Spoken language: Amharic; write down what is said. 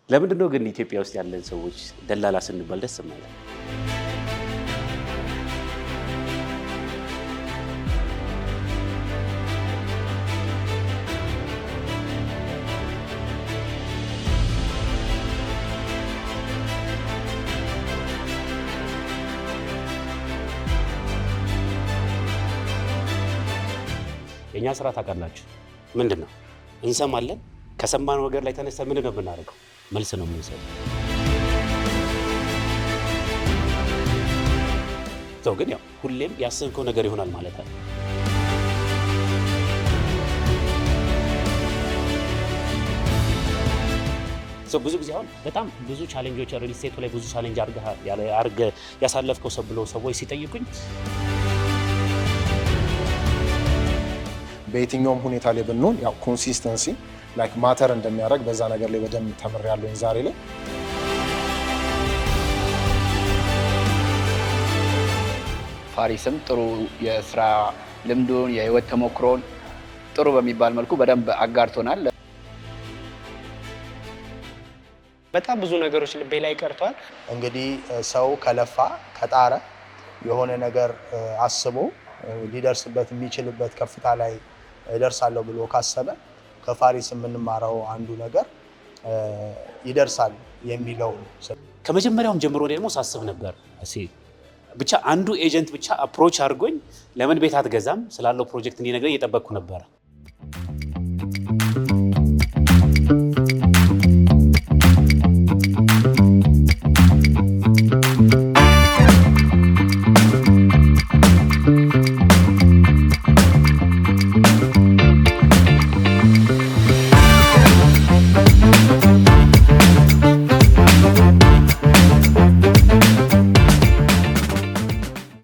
ለምንድን ነው ግን ኢትዮጵያ ውስጥ ያለን ሰዎች ደላላ ስንባል ደስ የማይለን? የኛ ስራ ታውቃላችሁ ምንድን ነው? እንሰማለን። ከሰማን ወገር ላይ ተነስተን ምንድን ነው የምናደርገው? መልስ ነው የምንሰጠው። ሰው ግን ያው ሁሌም ያሰብከው ነገር ይሆናል ማለት ነው። ብዙ ጊዜ አሁን በጣም ብዙ ቻሌንጆች ሪል ስቴቱ ላይ ብዙ ቻሌንጅ አድርገህ ያሳለፍከው ሰው ብሎ ሰዎች ሲጠይቁኝ በየትኛውም ሁኔታ ላይ ብንሆን ያው ኮንሲስተንሲ ላይክ ማተር እንደሚያደርግ በዛ ነገር ላይ በደንብ ተምሬያለሁኝ ዛሬ ላይ። ፋሪስም ጥሩ የስራ ልምዱን የህይወት ተሞክሮን ጥሩ በሚባል መልኩ በደንብ አጋርቶናል። በጣም ብዙ ነገሮች ልቤ ላይ ቀርቷል። እንግዲህ ሰው ከለፋ ከጣረ የሆነ ነገር አስቦ ሊደርስበት የሚችልበት ከፍታ ላይ እደርሳለሁ ብሎ ካሰበ ከፋሪስ የምንማረው አንዱ ነገር ይደርሳል የሚለው ነው። ከመጀመሪያውም ጀምሮ ደግሞ ሳስብ ነበር ብቻ አንዱ ኤጀንት ብቻ አፕሮች አድርጎኝ ለምን ቤት አትገዛም ስላለው ፕሮጀክት እንዲነግረኝ እየጠበቅኩ ነበር።